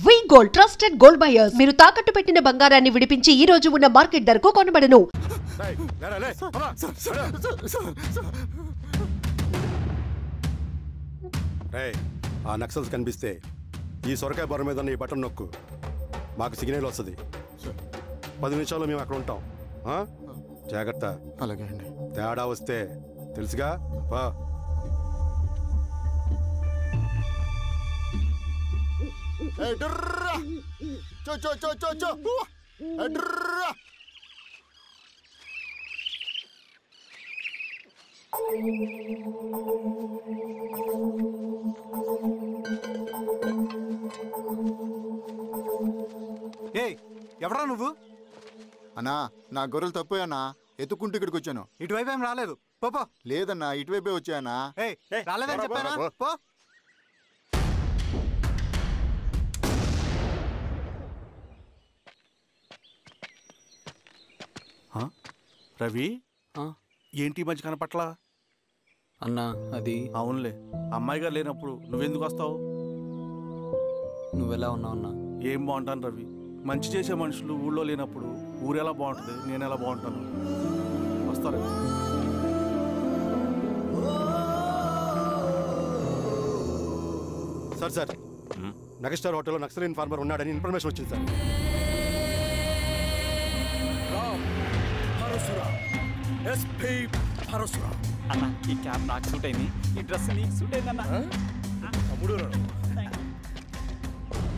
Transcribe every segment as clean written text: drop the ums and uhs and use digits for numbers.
వి gold trusted gold buyers. మీరు తాకట్టు పెట్టిన బంగారాన్ని విడిపించి ఈ రోజు ఉన్న మార్కెట్ ధరకు కొనబడను. ఆ నక్సల్స్ కనిపిస్తే ఈ సొరకాయ బొర మీద ఈ బటన్ నొక్కు, మాకు సిగ్నల్ వస్తుంది. 10 నిమిషాల్లో మేము అక్కడ ఉంటాం. జాగ్రత్త. అలాగే అండి. తేడా వస్తే తెలుసుగా. ఎవరా నువ్వు? అన్నా నా గొర్రెలు తప్పోయన్నా, ఎత్తుకుంటూ ఇక్కడికి వచ్చాను. ఇటువైపు ఏం రాలేదు. పోపో. లేదన్నా ఇటువైపే వచ్చాయన్నా. రాలేదని చెప్పానా? పో. రవి, ఏంటి మంచి కనపట్ల అన్నా? అది అవునులే, అమ్మాయి గారు లేనప్పుడు నువ్వెందుకు వస్తావు? నువ్వెలా ఉన్నావు అన్నా? ఏం బాగుంటాను రవి, మంచి చేసే మనుషులు ఊళ్ళో లేనప్పుడు ఊరు ఎలా బాగుంటుంది, నేను ఎలా బాగుంటాను? వస్తారు. సార్ నగస్టార్ హోటల్లో నక్సల్ ఇన్ఫార్మర్ ఉన్నాడని ఇన్ఫర్మేషన్ వచ్చింది సార్. అన్న ఈ క్యాప్ నాకు సూట్ అయింది, ఈ డ్రెస్ నీకు సూట్ అయిందన్న. తమ్ముడు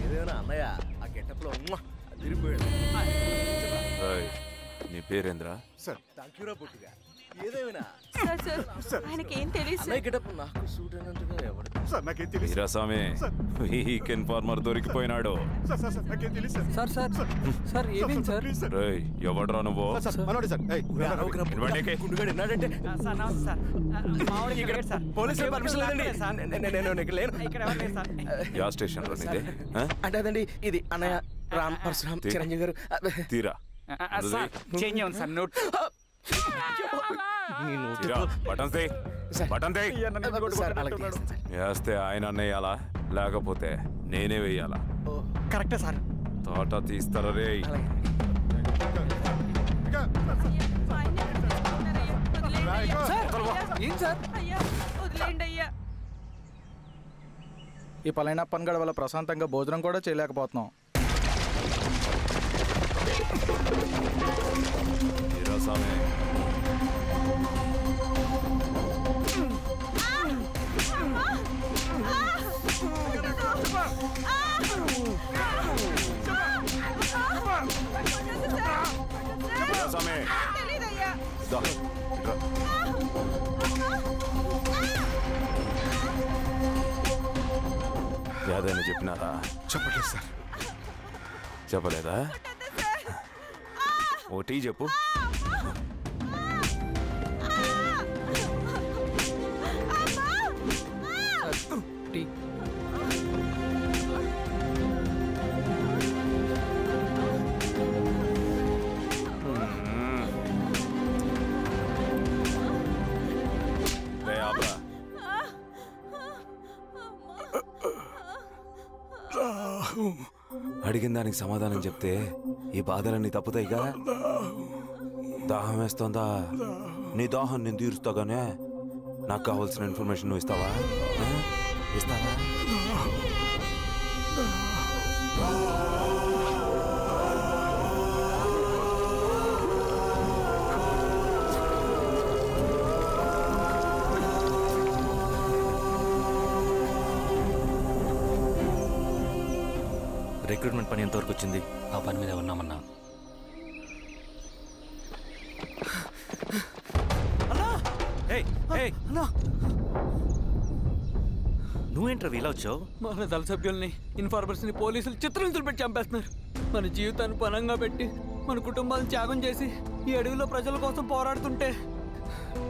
ఏదైనా అన్నయ్య ఆ గెటప్లో తిరిగిపోయాడు. నీ పేరేంద్రా? సార్ థాంక్యూరా పొట్టిగా. ఏదేమైనా ఆయనకి ఏం తెలియదు. గెటప్ నాకు సూట్ అయినట్టుగా ఎవరు సార్ నాకేం తెలియదు. వీరాస్వామి, వీక్ ఇన్ఫార్మర్ దొరికిపోయినాడు. సార్ సార్ సార్ ఏమైంది సార్? రేయ్, ఎవడ్రా నువ్వు? మనోడి సార్. గుండుగాడు విన్నాడంటే పోలీసులు పర్మిషన్ లేదండి, నేను ఇక్కడ లేను. యా స్టేషన్ లో నీదే? అంటే అదండి ఇది అన్నయ్య రామ్ పరశురామ్ చిరంజీవి గారు. తీరా చేంజ్ అవ్వండి సార్. నోట్ వేస్తే ఆయన వేయాలా, లేకపోతే నేనే వేయాలా? కరెక్టే సార్. తోట తీస్తారా రే? ఏం సార్? ఈ పలైన పనిగడ వల్ల ప్రశాంతంగా భోజనం కూడా చేయలేకపోతున్నాం. వీరాస్వామి, యాదైనా చెప్పినారా? చెప్పలేదు సార్. చెప్పలేదా? ఓటీ చెప్పు. అడిగిన దానికి సమాధానం చెప్తే ఈ బాధలన్నీ తప్పుతాయిగా. దాహం వేస్తుందా? నీ దాహం నేను తీరుస్తాగానే నాకు కావాల్సిన ఇన్ఫర్మేషన్ నువ్వు ఇస్తావా? ఇస్తావా? రిక్రూట్మెంట్ పని ఎంతవరకు వచ్చింది? ఆ పని మీద ఉన్నామన్నా. నువ్వేంట్రా ఇలా వచ్చావు? మన దళ సభ్యుల్ని, ఇన్ఫార్మర్స్ని పోలీసులు చిత్రహింసలు పెట్టి చంపేస్తున్నారు. మన జీవితాన్ని పణంగా పెట్టి మన కుటుంబాలను త్యాగం చేసి ఈ అడవిలో ప్రజల కోసం పోరాడుతుంటే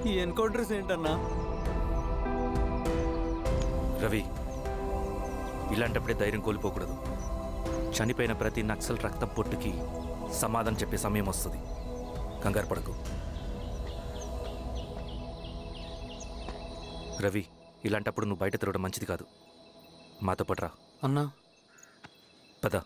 ఈ ఎన్కౌంటర్స్ ఏంటన్నా? రవి, ఇలాంటప్పుడే ధైర్యం కోల్పోకూడదు. చనిపోయిన ప్రతి నక్సల్ రక్తం పొట్టుకి సమాధానం చెప్పే సమయం వస్తుంది. కంగారు పడకు. రవి, ఇలాంటప్పుడు నువ్వు బయట తిరగడం మంచిది కాదు. మాతో పాటు రా. అన్నా, పద.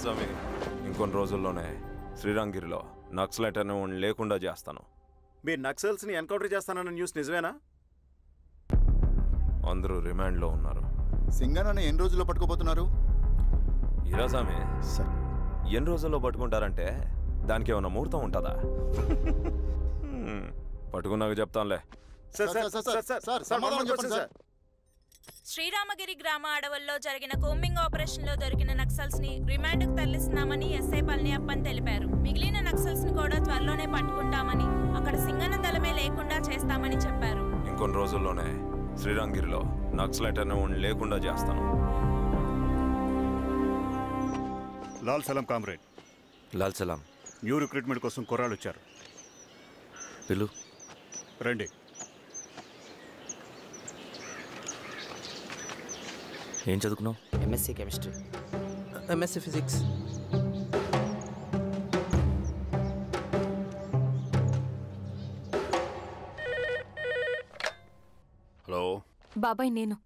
స్వామి, ఇంకొన్ని రోజుల్లోనే శ్రీరాంగిరిలో నక్సలైట్ అనే వాడిని లేకుండా చేస్తాను. మీరు నక్సల్స్ని ఎన్కౌంటర్ చేస్తానన్న న్యూస్ నిజమేనా? అందరూ రిమాండ్లో ఉన్నారు. సింగన్న ఎన్ని రోజుల్లో పట్టుకోబోతున్నారు? ఈరోజామి ఎన్ని రోజుల్లో పట్టుకుంటారంటే దానికి ఏమైనా ముహూర్తం ఉంటుందా? పట్టుకున్నాక చెప్తానులే. శ్రీరామగిరి గ్రామ అడవుల్లో జరిగిన కోంబింగ్ ఆపరేషన్ లో దొరికిన నక్సల్స్ ని రిమాండ్ కు తరలిస్తున్నామని ఎస్ఐ పళనియప్పన్ తెలిపారు. మిగిలిన నక్సల్స్ ని కూడా త్వరలోనే పట్టుకుంటామని, అక్కడ సింగన్న దళమే లేకుండా చేస్తామని చెప్పారు. ఇంకొన్ని రోజుల్లోనే శ్రీరాంగిరిలో నక్సలైట్ అనే వాడిని లేకుండా చేస్తాను. లాల్ సలాం కామ్రేడ్. లాల్ సలాం. న్యూ రిక్రూట్మెంట్ కోసం కుర్రాళ్ళు వచ్చారు. పిలు. రండి. ఏం చదువుకున్నావు? MSc chemistry. MSc physics. Hello బాబాయ్, నేను.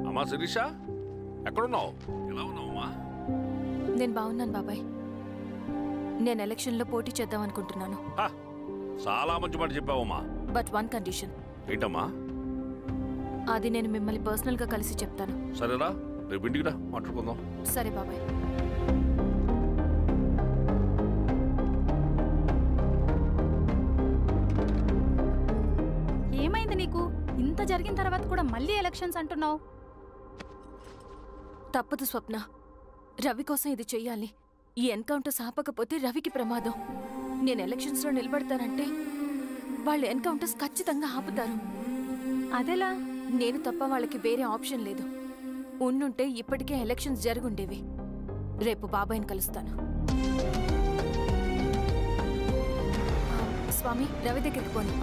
అమ్మా శిరీష, ఎక్కడున్నావు? ఎలా ఉన్నావు అమ్మా? నేను బాగున్నాను బాబాయ్. నేను ఎలక్షన్లో పోటీ చేద్దాం అనుకుంటున్నాను. చాలా మంచి మాట చెప్పావమ్మా. But one condition. ఏంటమ్మా? అది నేను మిమ్మల్ని పర్సనల్గా కలిసి చెప్తాను. సరేరా, రేపు ఇంటికి రా, మాట్లాడుకుందాం. సరే బాబాయ్. ఏమైంది నీకు? ఇంత జరిగిన తర్వాత కూడా మళ్ళీ ఎలక్షన్స్ అంటున్నావు? తప్పదు స్వప్న, రవి కోసం ఇది చెయ్యాలి. ఈ ఎన్కౌంటర్ ఆపకపోతే రవికి ప్రమాదం. నేను ఎలక్షన్స్లో నిలబడతానంటే వాళ్ళు ఎన్కౌంటర్స్ ఖచ్చితంగా ఆపుతారు. అదెలా? నేను తప్ప వాళ్ళకి వేరే ఆప్షన్ లేదు. ఉండుంటే ఇప్పటికే ఎలక్షన్స్ జరుగుండేవి. రేపు బాబాయ్ని కలుస్తాను. స్వామి, రవి దగ్గరికి పోనీ.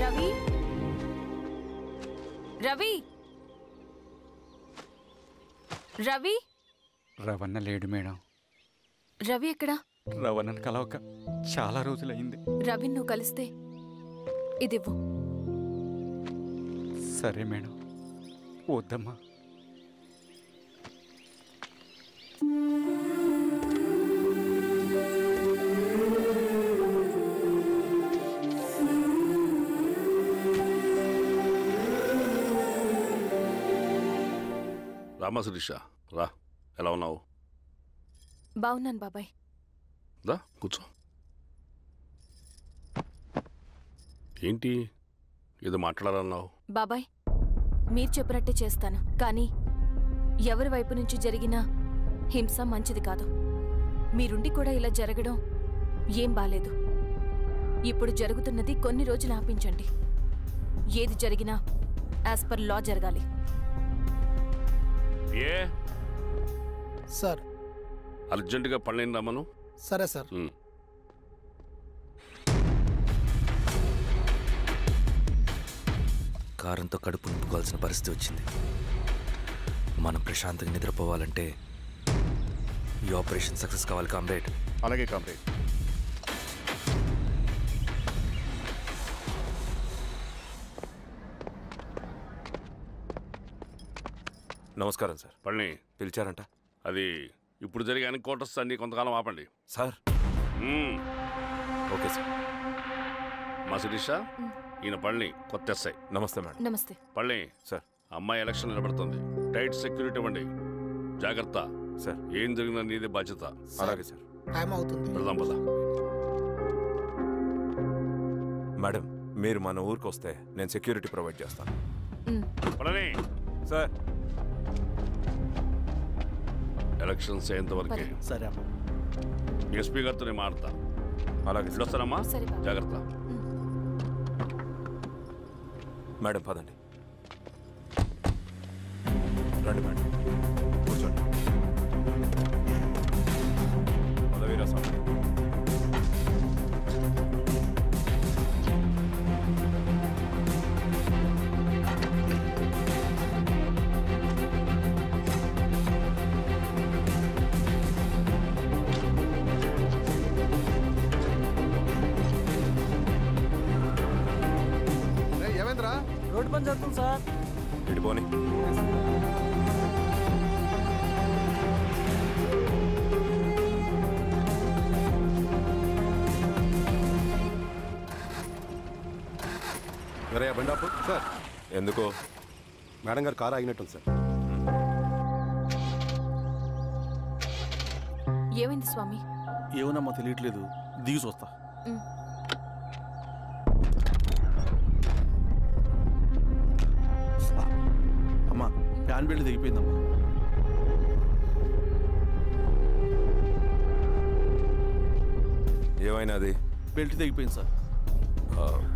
రవి, రవి, రవి. రవణ లేడు మేడం. రవి ఎక్కడా? రవణను కలవక చాలా రోజులైంది. రవి నువ్వు కలిస్తే ఇదివ్వు. సరే మేడం. వద్దమ్మా. రామా శిరీష, రా. ఎలా ఉన్నావు? బాగున్నాను బాబాయ్. దా కూర్చో. ఏంటి ఏదో మాట్లాడాలన్నావు? బాబాయ్, మీరు చెప్పినట్టే చేస్తాను. కానీ ఎవరి వైపు నుంచి జరిగిన హింస మంచిది కాదు. మీరుండి కూడా ఇలా జరగడం ఏం బాలేదు. ఇప్పుడు జరుగుతున్నది కొన్ని రోజులు ఆపించండి. ఏది జరిగినా యాజ్ పర్ లా జరగాలి. ఏ సార్, అర్జెంటుగా పళ్ళని రమ్మను. సరే సార్. కారంతో కడుపు నింపుకోవాల్సిన పరిస్థితి వచ్చింది. మనం ప్రశాంతంగా నిద్రపోవాలంటే ఈ ఆపరేషన్ సక్సెస్ కావాలి కామ్రేడ్. అలాగే కామ్రేడ్. నమస్కారం సార్. పళ్ళని పిలిచారంట? అది ఇప్పుడు జరిగే ఎన్కౌంటర్స్ అన్ని కొంతకాలం ఆపండి సార్. Okay sir. మా శిరీష, ఈయన పళ్ళని కొత్త ఎస్ఐ. నమస్తే మేడం. నమస్తే. పళ్ళని సార్. అమ్మాయి ఎలక్షన్ నిలబడుతుంది. టైట్ సెక్యూరిటీ ఇవ్వండి. జాగ్రత్త సార్. ఏం జరిగినా నీదే బాధ్యత. అలాగే సార్. టైం అవుతుంది. వెళ్దాం పద. మేడం, మీరు మన ఊరికి వస్తే నేను సెక్యూరిటీ ప్రొవైడ్ చేస్తాను. పడని సార్. ఎలక్షన్స్ అయ్యేంత వరకే. సరే అమ్మా. ఎస్పీ గారితో నేను మాడతా. అలాగే వస్తానమ్మా. జాగ్రత్త. మేడం పదండి. రండి మేడం, కూర్చోండి. పదవీరా స్వామి. ఏమైందిరా? రోడ్డు పని జరుగుతుంది సార్. ఇటు పోనీ. వేరే బండాపు సార్. ఎందుకో? మేడం గారు కారు ఆగినట్టుంది సార్. ఏమైంది స్వామి? ఏమోనమ్మా తెలియట్లేదు. దిగి చూస్తా. అమ్మా ఫ్యాన్ బెల్ట్ దిగిపోయిందమ్మా. ఏమైనాది? బెల్ట్ తెగిపోయింది సార్.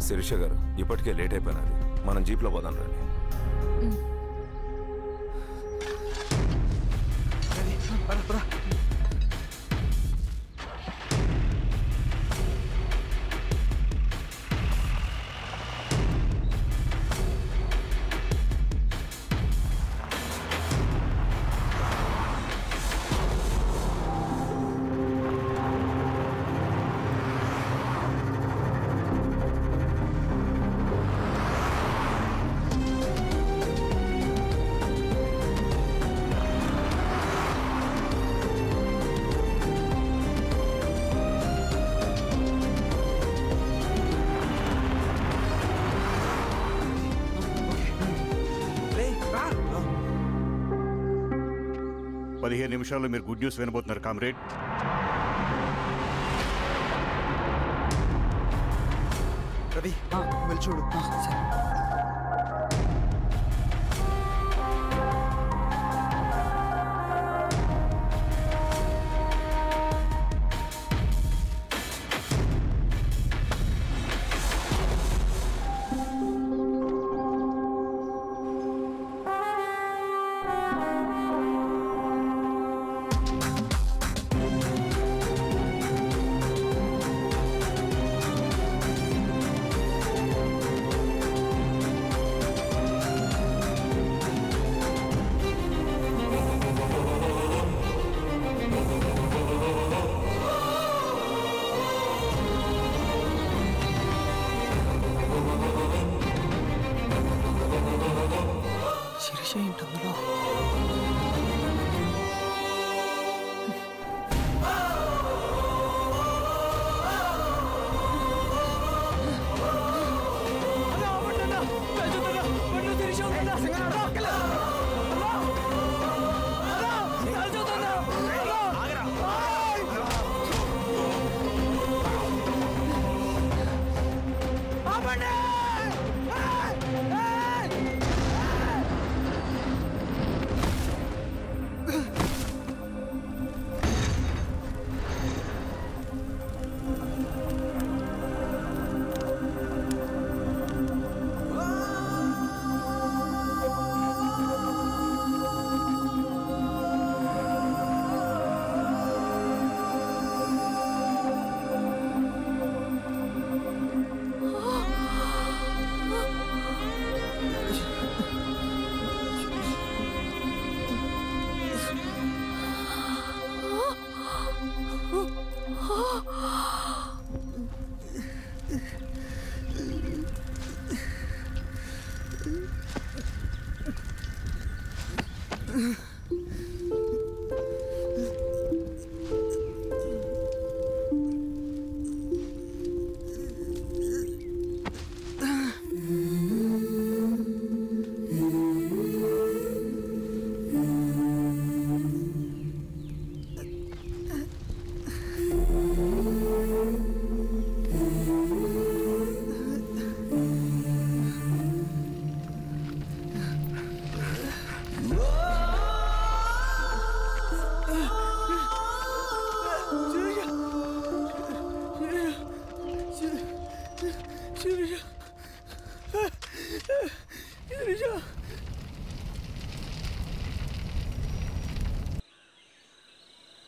శిరీష గారు, ఇప్పటికే లేట్ అయిపోయినది. మనం జీప్లో పోదాం రండి. నిమిషాల్లో మీరు గుడ్ న్యూస్ వినబోతున్నారు కామ్రేడ్. రవి వెళ్ళి చూడు.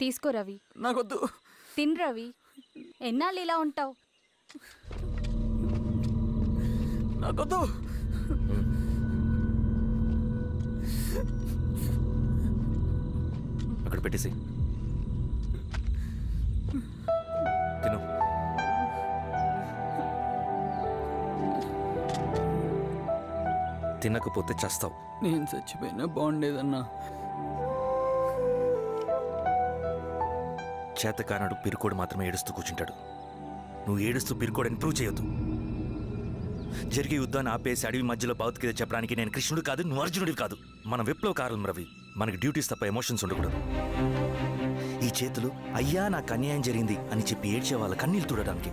తీసుకో రవి. నాకొద్దు. తిన్ రవి. ఎన్నాళ్ళు ఇలా ఉంటావు? నాకొద్దు. అక్కడ పెట్టేసి తిను. తినకపోతే చస్తావు. నేను చచ్చిపోయినా బాగుండేదన్నా. చేతకానడు పిరుకోడు మాత్రమే ఏడుస్తూ కూర్చుంటాడు. నువ్వు ఏడుస్తూ పిరుకోడని ప్రూవ్ చేయొద్దు. జరిగే యుద్ధాన్ని ఆపేసి అడవి మధ్యలో భౌతికత చెప్పడానికి నేను కృష్ణుడు కాదు, నువ్వు అర్జునుడివి కాదు. మనం విప్లవకారులం రవి. మనకి డ్యూటీస్ తప్ప ఎమోషన్స్ ఉండకూడదు. ఈ చేతులు అయ్యా నాకు అన్యాయం జరిగింది అని చెప్పి ఏడ్చే వాళ్ళ కన్నీళ్ళు తుడడానికి,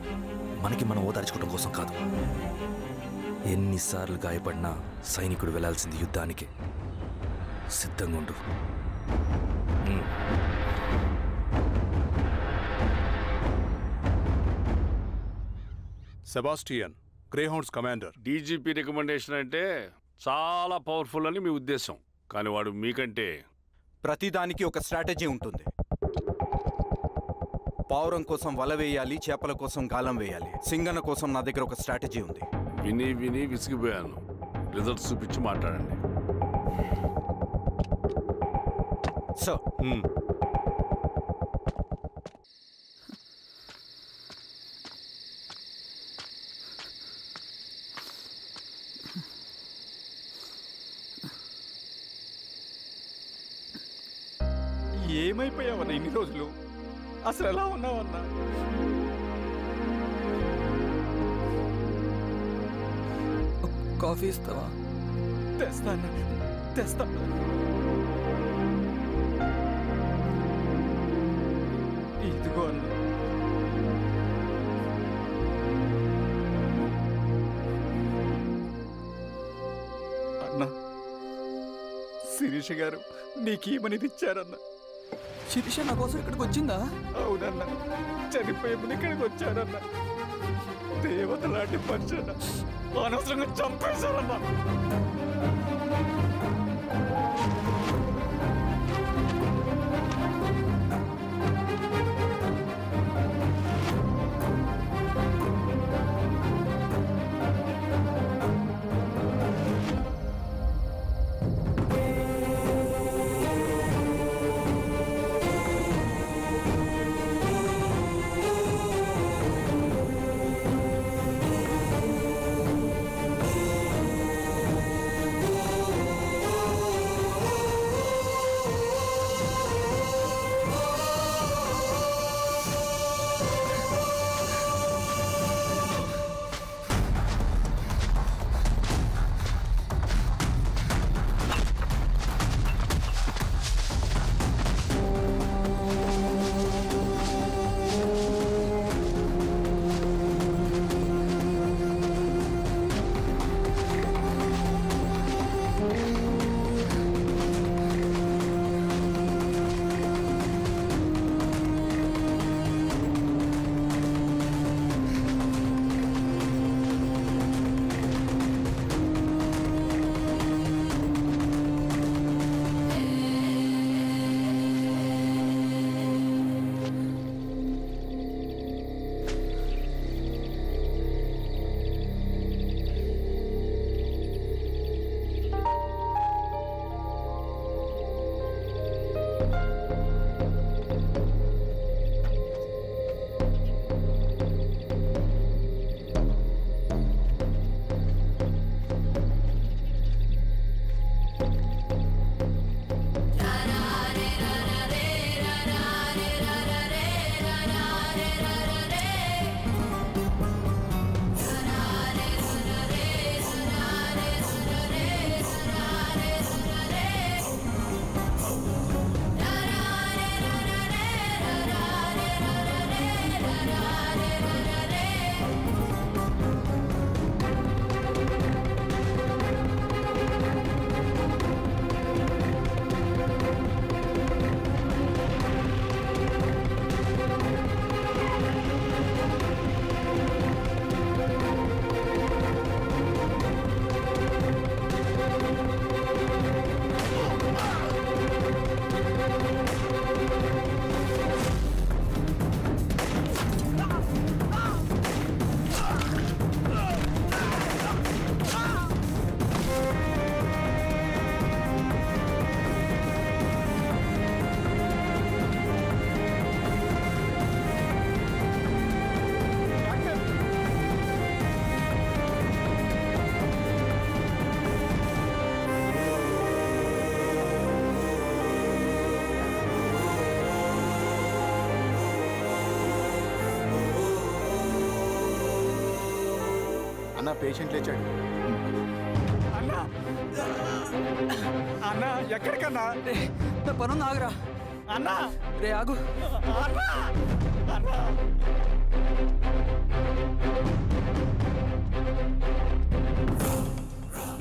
మనకి మనం ఓదార్చుకోవడం కోసం కాదు. ఎన్నిసార్లు గాయపడినా సైనికుడు వెళ్లాల్సింది యుద్ధానికి. సిద్ధంగా ఉండు. Sebastian, Greyhounds commander. DGP recommendation అంటే చాలా పవర్ఫుల్ అని మీ ఉద్దేశం, కానీ వాడు మీకంటే ప్రతిదానికి ఒక స్ట్రాటజీ ఉంటుంది. పావురం కోసం వల వేయాలి, చేపల కోసం గాలం వేయాలి. సింగన్న కోసం నా దగ్గర ఒక స్ట్రాటజీ ఉంది. విని విని విసిగిపోయాను. రిజల్ట్స్ చూపించి మాట్లాడండి. సార్, ఏమైపోయావన్నా ఇన్ని రోజులు? అసలు ఎలా ఉన్నావన్నా? కాఫీ ఇస్తావా? తెస్తాను, తెస్తాను. ఇదిగో అన్న. అన్న, శిరీష గారు నీకేమని ఇచ్చారన్న? శిరీష నా కోసం ఇక్కడికి వచ్చిందా? అవునన్న, చనిపోయే ముందు ఇక్కడికి వచ్చారన్న. దేవత లాంటి మనిషి అనవసరంగా చంపేశారన్న. అన్న పేషెంట్ లేచాడు. అన్నా అన్నా ఎక్కడికన్నా? నా పనుంది ఆగురా. అన్నా రే ఆగు. అన్నా అన్నా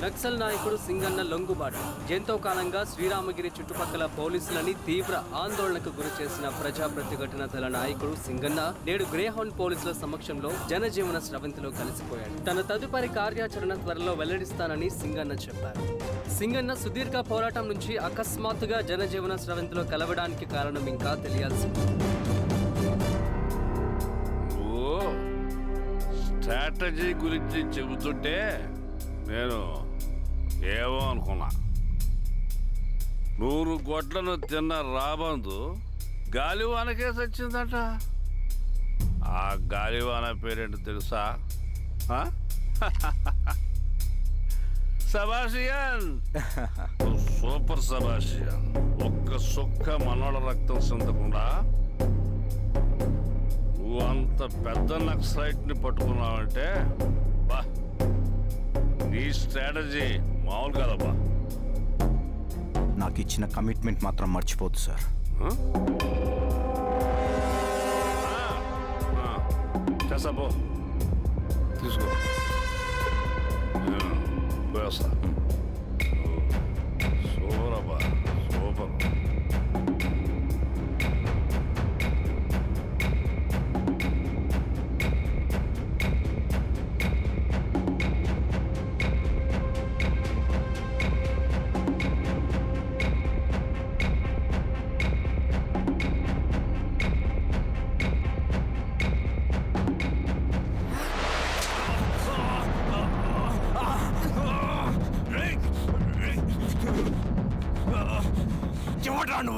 నక్సల్ నాయకుడు సింగన్న లొంగుబాటు ఎంతో కాలంగా శ్రీరామగిరి చుట్టుపక్కల పోలీసులని తీవ్ర ఆందోళనకు గురి చేసిన ప్రజా ప్రతిఘటన దళ నాయకుడు సింగన్న నేడు గ్రేహౌండ్ పోలీసుల సమక్షంలో జనజీవన స్రవంతిలో కలిసిపోయాడు. తన తదుపరి కార్యాచరణ త్వరలో వెల్లడిస్తానని సింగన్న చెప్పారు. సింగన్న సుదీర్ఘ పోరాటం నుంచి అకస్మాత్తుగా జనజీవన స్రవంతిలో కలవడానికి కారణం ఇంకా తెలియాల్సి స్ట్రాటజీ గురించి చెబుతుంటే నేను ఏమో అనుకున్నా. 100 గొడ్లను తిన్న రాబందు గాలివానకే సచ్చిందట. ఆ గాలివాన పేరేంటో తెలుసా? సబాషియన్, సూపర్ సబాషియన్. ఒక్క సుక్క మనోళ్ళ రక్తం చెందకుండా నువ్వు అంత పెద్ద నక్సలైట్ని పట్టుకున్నావంటే బా, నీ స్ట్రాటజీ మామూలు కాదబ్బా. నాకు ఇచ్చిన కమిట్మెంట్ మాత్రం మర్చిపోద్దు సార్. చేసా పో, తీసుకో, పోయేస్తా. సూపర్ అబ్బా, సూపర్. ఎవడ్రా నువ్వు?